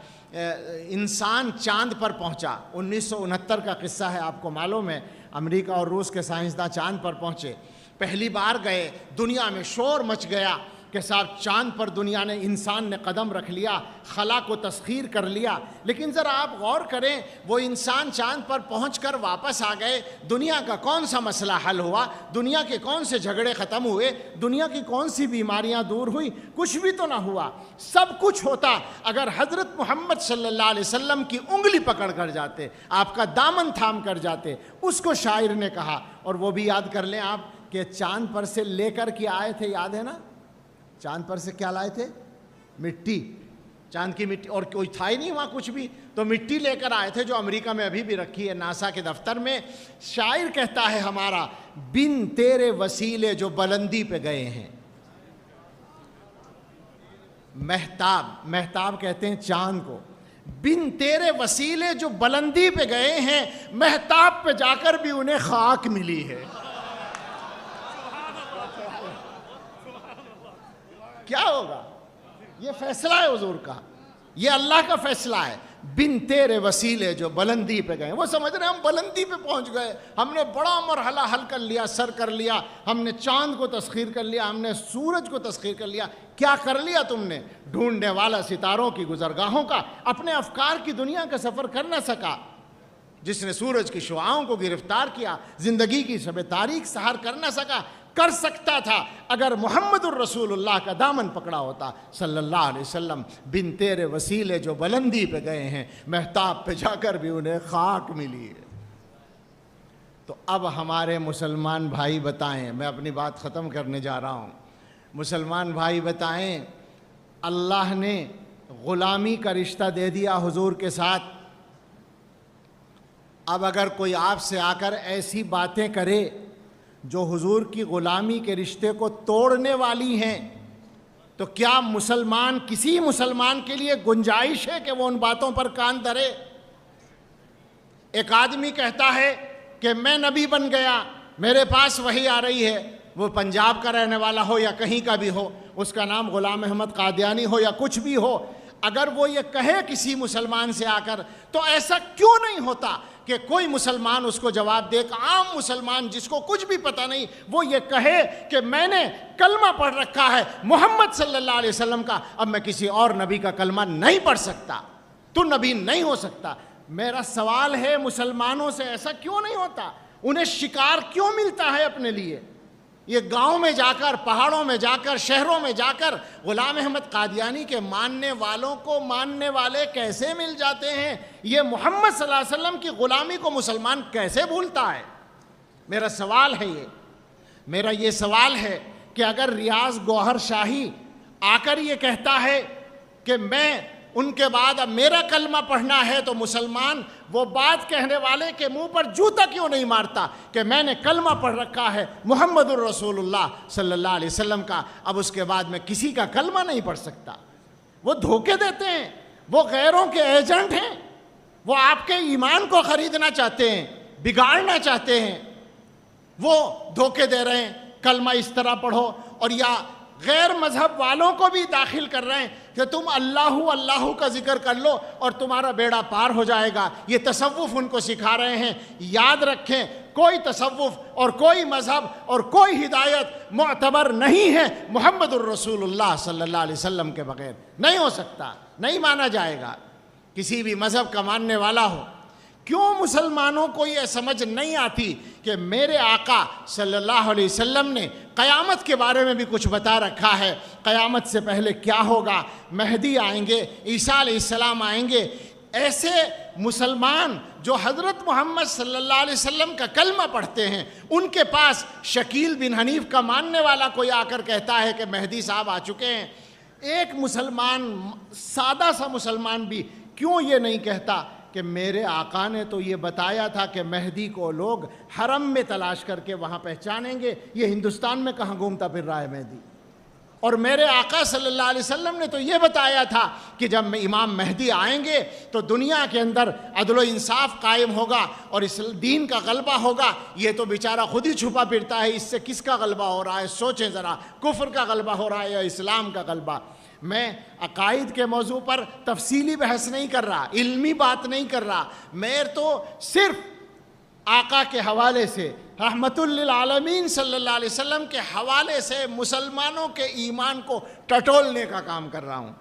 انسان چاند پر پہنچا۔ 1969 کا قصہ ہے، آپ کو معلوم ہے، امریکہ اور روس کے سائنسداں چاند پر پہنچے، پہلی بار گئے، دنیا میں شور مچ گیا کہ صاحب چاند پر دنیا نے، انسان نے قدم رکھ لیا، خلا کو تسخیر کر لیا۔ لیکن ذرا آپ غور کریں، وہ انسان چاند پر پہنچ کر واپس آ گئے، دنیا کا کون سا مسئلہ حل ہوا؟ دنیا کے کون سے جھگڑے ختم ہوئے؟ دنیا کی کون سی بیماریاں دور ہوئی؟ کچھ بھی تو نہ ہوا۔ سب کچھ ہوتا اگر حضرت محمد صلی اللہ علیہ وسلم کی انگلی پکڑ کر جاتے، آپ کا دامن تھام کر جاتے۔ اس کو شاعر نے کہا، اور وہ بھی یاد کر لیں آپ کہ چاند پر سے لے کر کے آئے تھے، یاد ہے نا؟ چاند پر سے کیا لائے تھے؟ مٹی، چاند کی مٹی، اور کوئی تھا ہی نہیں وہاں کچھ بھی، تو مٹی لے کر آئے تھے جو امریکہ میں ابھی بھی رکھی ہے ناسا کے دفتر میں۔ شاعر کہتا ہے ہمارا، بن تیرے وسیلے جو بلندی پہ گئے ہیں۔ مہتاب، مہتاب کہتے ہیں چاند کو، بن تیرے وسیلے جو بلندی پہ گئے ہیں، مہتاب پہ جا کر بھی انہیں خاک ملی ہے۔ کیا ہوگا؟ یہ فیصلہ ہے حضور کا، یہ اللہ کا فیصلہ ہے۔ بن تیرے وسیلے جو بلندی پہ گئے، وہ سمجھ رہے ہیں ہم بلندی پہ پہنچ گئے، ہم نے بڑا مرحلہ حل کر لیا، سر کر لیا، ہم نے چاند کو تسخیر کر لیا، ہم نے سورج کو تسخیر کر لیا۔ کیا کر لیا تم نے؟ ڈھونڈنے والا ستاروں کی گزرگاہوں کا، اپنے افکار کی دنیا کا سفر کر نہ سکا، جس نے سورج کی شعاؤں کو گرفتار کیا، زندگی کی شب تاریک سحر کر نہ سکا۔ کر سکتا تھا اگر محمد الرسول اللہ کا دامن پکڑا ہوتا صلی اللہ علیہ وسلم۔ بن تیرے وسیلے جو بلندی پہ گئے ہیں، مہتاب پہ جا کر بھی انہیں خاک ملی ہے۔ تو اب ہمارے مسلمان بھائی بتائیں، میں اپنی بات ختم کرنے جا رہا ہوں، مسلمان بھائی بتائیں، اللہ نے غلامی کا رشتہ دے دیا حضور کے ساتھ، اب اگر کوئی آپ سے آ کر ایسی باتیں کرے جو حضور کی غلامی کے رشتے کو توڑنے والی ہیں، تو کیا مسلمان، کسی مسلمان کے لیے گنجائش ہے کہ وہ ان باتوں پر کان دھرے؟ ایک آدمی کہتا ہے کہ میں نبی بن گیا، میرے پاس وحی آ رہی ہے، وہ پنجاب کا رہنے والا ہو یا کہیں کا بھی ہو، اس کا نام غلام احمد قادیانی ہو یا کچھ بھی ہو، اگر وہ یہ کہے کسی مسلمان سے آ کر، تو ایسا کیوں نہیں ہوتا کہ کوئی مسلمان اس کو جواب دے کہ عام مسلمان جس کو کچھ بھی پتہ نہیں، وہ یہ کہے کہ میں نے کلمہ پڑھ رکھا ہے محمد صلی اللہ علیہ وسلم کا، اب میں کسی اور نبی کا کلمہ نہیں پڑھ سکتا، تو نبی نہیں ہو سکتا۔ میرا سوال ہے مسلمانوں سے ایسا کیوں نہیں ہوتا؟ انہیں شکار کیوں ملتا ہے اپنے لیے؟ یہ گاؤں میں جا کر، پہاڑوں میں جا کر، شہروں میں جا کر غلام احمد قادیانی کے ماننے والوں کو ماننے والے کیسے مل جاتے ہیں؟ یہ محمد صلی اللہ علیہ وسلم کی غلامی کو مسلمان کیسے بھولتا ہے؟ میرا سوال ہے میرا یہ سوال ہے کہ اگر ریاض گوہر شاہی آ کر یہ کہتا ہے کہ میں ان کے بعد اب میرا کلمہ پڑھنا ہے، تو مسلمان وہ بات کہنے والے کے منہ پر جوتا کیوں نہیں مارتا کہ میں نے کلمہ پڑھ رکھا ہے محمد الرسول اللہ صلی اللہ علیہ وسلم کا، اب اس کے بعد میں کسی کا کلمہ نہیں پڑھ سکتا؟ وہ دھوکے دیتے ہیں، وہ غیروں کے ایجنٹ ہیں، وہ آپ کے ایمان کو خریدنا چاہتے ہیں، بگاڑنا چاہتے ہیں، وہ دھوکے دے رہے ہیں، کلمہ اس طرح پڑھو، اور یا غیر مذہب والوں کو بھی داخل کر رہے ہیں کہ تم اللہ اللہ کا ذکر کر لو اور تمہارا بیڑا پار ہو جائے گا۔ یہ تصوف ان کو سکھا رہے ہیں۔ یاد رکھیں، کوئی تصوف اور کوئی مذہب اور کوئی ہدایت معتبر نہیں ہے محمد الرسول اللہ صلی اللہ علیہ وسلم کے بغیر، نہیں ہو سکتا، نہیں مانا جائے گا کسی بھی مذہب کا ماننے والا ہو۔ کیوں مسلمانوں کو یہ سمجھ نہیں آتی کہ میرے آقا صلی اللہ علیہ وسلم نے قیامت کے بارے میں بھی کچھ بتا رکھا ہے، قیامت سے پہلے کیا ہوگا، مہدی آئیں گے، عیسیٰ علیہ السلام آئیں گے۔ ایسے مسلمان جو حضرت محمد صلی اللہ علیہ وسلم کا کلمہ پڑھتے ہیں، ان کے پاس شکیل بن حنیف کا ماننے والا کوئی آ کر کہتا ہے کہ مہدی صاحب آ چکے ہیں، ایک مسلمان، سادہ سا مسلمان بھی کیوں یہ نہیں کہتا کہ میرے آقا نے تو یہ بتایا تھا کہ مہدی کو لوگ حرم میں تلاش کر کے وہاں پہچانیں گے، یہ ہندوستان میں کہاں گھومتا پھر رہا ہے مہدی؟ اور میرے آقا صلی اللہ علیہ وسلم نے تو یہ بتایا تھا کہ جب امام مہدی آئیں گے تو دنیا کے اندر عدل و انصاف قائم ہوگا اور اس دین کا غلبہ ہوگا. یہ تو بیچارہ خود ہی چھپا پھرتا ہے, اس سے کس کا غلبہ ہو رہا ہے؟ سوچیں ذرا, کفر کا غلبہ ہو رہا ہے یا اسلام کا غلبہ؟ میں عقائد کے موضوع پر تفصیلی بحث نہیں کر رہا, علمی بات نہیں کر رہا, میں تو صرف آقا کے حوالے سے, رحمت للعالمین صلی اللہ علیہ وسلم کے حوالے سے مسلمانوں کے ایمان کو ٹٹولنے کا کام کر رہا ہوں.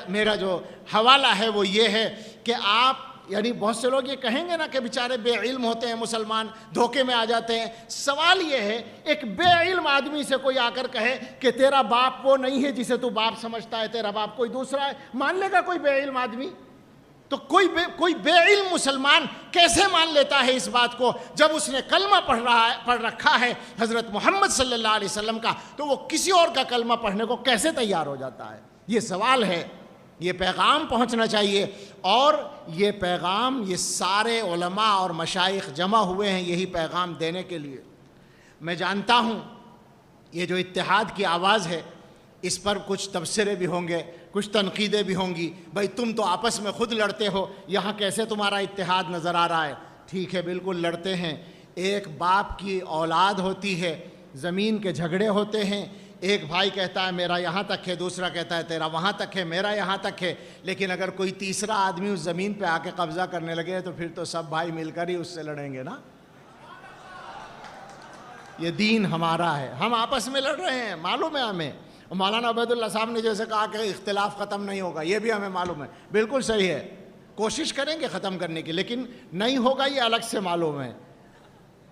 میرا جو حوالہ ہے وہ یہ ہے کہ آپ, یعنی بہت سے لوگ یہ کہیں گے نا کہ بیچارے بے علم ہوتے ہیں مسلمان, دھوکے میں آ جاتے ہیں. سوال یہ ہے, ایک بے علم آدمی سے کوئی آ کر کہے کہ تیرا باپ وہ نہیں ہے جسے تو باپ سمجھتا ہے, تیرا باپ کوئی دوسرا ہے, مان لے گا کوئی بے علم آدمی؟ تو کوئی بے علم مسلمان کیسے مان لیتا ہے اس بات کو جب اس نے کلمہ پڑھ رکھا ہے حضرت محمد صلی اللہ علیہ وسلم کا, تو وہ کسی اور کا کلمہ پڑھنے کو کیسے تیار ہو جاتا ہے؟ یہ سوال ہے. یہ پیغام پہنچنا چاہیے, اور یہ پیغام, یہ سارے علماء اور مشائخ جمع ہوئے ہیں یہی پیغام دینے کے لیے. میں جانتا ہوں یہ جو اتحاد کی آواز ہے اس پر کچھ تبصرے بھی ہوں گے, کچھ تنقیدیں بھی ہوں گی. بھائی تم تو آپس میں خود لڑتے ہو, یہاں کیسے تمہارا اتحاد نظر آ رہا ہے؟ ٹھیک ہے, بالکل لڑتے ہیں. ایک باپ کی اولاد ہوتی ہے, زمین کے جھگڑے ہوتے ہیں. ایک بھائی کہتا ہے میرا یہاں تک ہے, دوسرا کہتا ہے تیرا وہاں تک ہے, میرا یہاں تک ہے. لیکن اگر کوئی تیسرا آدمی اس زمین پہ آ کے قبضہ کرنے لگے تو پھر تو سب بھائی مل کر ہی اس سے لڑیں گے نا. یہ دین ہمارا ہے, ہم آپس میں لڑ رہے ہیں, معلوم ہے ہمیں. مولانا عبید اللہ صاحب نے جیسے کہا کہ اختلاف ختم نہیں ہوگا, یہ بھی ہمیں معلوم ہے, بالکل صحیح ہے. کوشش کریں گے ختم کرنے کی, لیکن نہیں ہوگا یہ الگ سے معلوم ہے,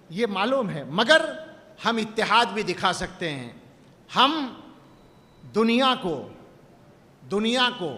یہ معلوم ہے. مگر ہم اتحاد بھی دکھا سکتے ہیں. ہم دنیا کو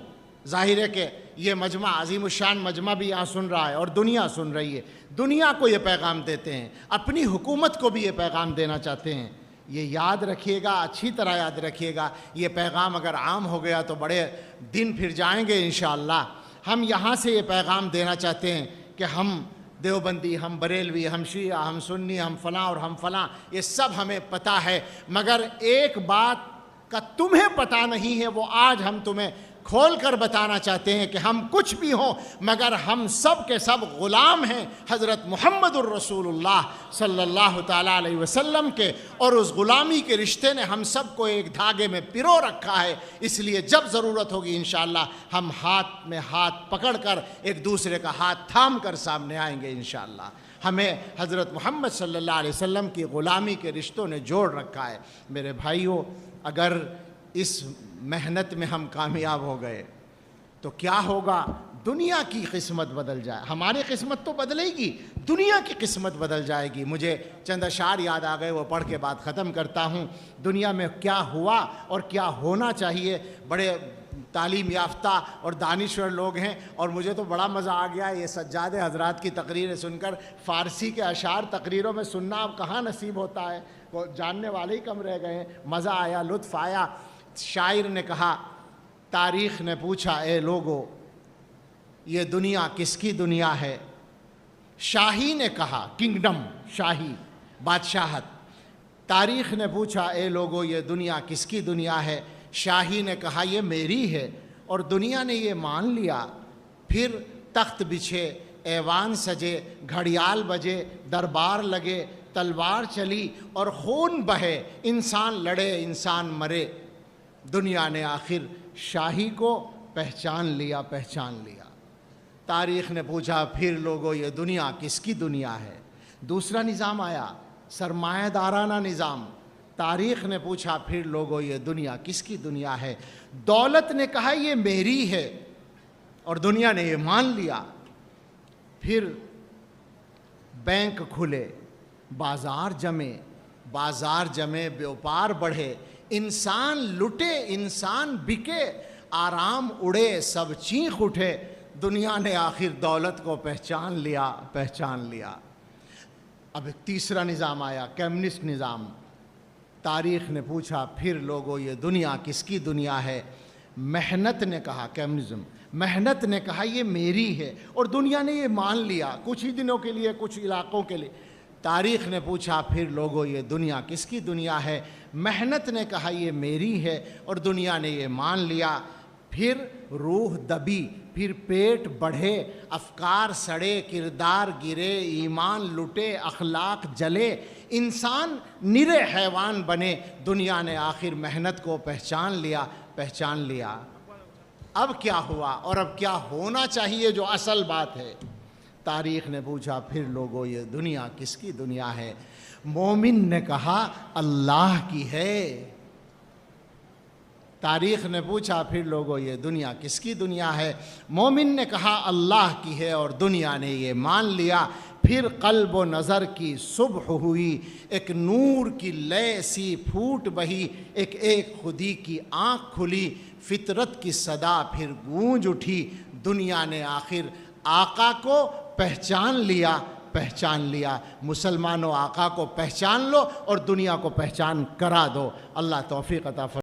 ظاہر ہے کہ یہ مجمع, عظیم الشان مجمع بھی یہاں سن رہا ہے اور دنیا سن رہی ہے, دنیا کو یہ پیغام دیتے ہیں, اپنی حکومت کو بھی یہ پیغام دینا چاہتے ہیں. یہ یاد رکھیے گا, اچھی طرح یاد رکھیے گا, یہ پیغام اگر عام ہو گیا تو بڑے دن پھر جائیں گے انشاءاللہ. ہم یہاں سے یہ پیغام دینا چاہتے ہیں کہ ہم دیوبندی, ہم بریلوی, ہم شیعہ, ہم سنی, ہم فلاں اور ہم فلاں, یہ سب ہمیں پتہ ہے. مگر ایک بات کا تمہیں پتہ نہیں ہے, وہ آج ہم تمہیں کھول کر بتانا چاہتے ہیں کہ ہم کچھ بھی ہوں مگر ہم سب کے سب غلام ہیں حضرت محمد الرسول اللہ صلی اللہ تعالیٰ علیہ وسلم کے, اور اس غلامی کے رشتے نے ہم سب کو ایک دھاگے میں پرو رکھا ہے. اس لیے جب ضرورت ہوگی انشاءاللہ ہم ہاتھ میں ہاتھ پکڑ کر ایک دوسرے کا ہاتھ تھام کر سامنے آئیں گے انشاءاللہ. ہمیں حضرت محمد صلی اللہ علیہ وسلم کی غلامی کے رشتوں نے جوڑ رکھا ہے. میرے بھائیوں, اگر اس محنت میں ہم کامیاب ہو گئے تو کیا ہوگا؟ دنیا کی قسمت بدل جائے. ہماری قسمت تو بدلے گی, دنیا کی قسمت بدل جائے گی. مجھے چند اشعار یاد آ گئے, وہ پڑھ کے بات ختم کرتا ہوں. دنیا میں کیا ہوا اور کیا ہونا چاہیے. بڑے تعلیم یافتہ اور دانشور لوگ ہیں, اور مجھے تو بڑا مزہ آ گیا یہ سجاد حضرات کی تقریریں سن کر. فارسی کے اشعار تقریروں میں سننا اب کہاں نصیب ہوتا ہے, وہ جاننے والے ہی کم رہ گئے ہیں. مزہ آیا, لطف آیا. شاعر نے کہا, تاریخ نے پوچھا اے لوگو یہ دنیا کس کی دنیا ہے. شاہی نے کہا, کنگڈم, شاہی, بادشاہت. تاریخ نے پوچھا اے لوگو یہ دنیا کس کی دنیا ہے. شاہی نے کہا یہ میری ہے, اور دنیا نے یہ مان لیا. پھر تخت بچھے, ایوان سجے, گھڑیال بجے, دربار لگے, تلوار چلی اور خون بہے, انسان لڑے انسان مرے. دنیا نے آخر شاہی کو پہچان لیا. تاریخ نے پوچھا پھر لوگوں یہ دنیا کس کی دنیا ہے. دوسرا نظام آیا, سرمایہ دارانہ نظام. تاریخ نے پوچھا پھر لوگوں یہ دنیا کس کی دنیا ہے. دولت نے کہا یہ میری ہے, اور دنیا نے یہ مان لیا. پھر بینک کھلے, بازار جمے, بیوپار بڑھے, انسان لٹے انسان بکے, آرام اڑے سب چیخ اٹھے. دنیا نے آخر دولت کو پہچان لیا. اب ایک تیسرا نظام آیا, کمیونسٹ نظام. تاریخ نے پوچھا پھر لوگوں یہ دنیا کس کی دنیا ہے. محنت نے کہا, کمیونزم, محنت نے کہا یہ میری ہے, اور دنیا نے یہ مان لیا. کچھ ہی دنوں کے لیے, کچھ علاقوں کے لیے. تاریخ نے پوچھا پھر لوگوں یہ دنیا کس کی دنیا ہے؟ محنت نے کہا یہ میری ہے، اور دنیا نے یہ مان لیا۔ پھر روح دبی، پھر پیٹ بڑھے، افکار سڑے، کردار گرے، ایمان لٹے، اخلاق جلے، انسان نرے حیوان بنے۔ دنیا نے آخر محنت کو پہچان لیا۔ اب کیا ہوا اور اب کیا ہونا چاہیے جو اصل بات ہے؟ تاریخ نے پوچھا پھر لوگوں یہ دنیا کس کی دنیا ہے؟ مومن نے کہا اللہ کی ہے۔ تاریخ نے پوچھا پھر لوگوں یہ دنیا کس کی دنیا ہے؟ مومن نے کہا اللہ کی ہے، اور دنیا نے یہ مان لیا۔ پھر قلب و نظر کی صبح ہوئی، ایک نور کی لے سی پھوٹ بہی، ایک خودی کی آنکھ کھلی، فطرت کی صدا پھر گونج اٹھی۔ دنیا نے آخر آقا کو پہچان لیا۔ مسلمانوں آقا کو پہچان لو اور دنیا کو پہچان کرا دو۔ اللہ توفیق عطا فرمائے۔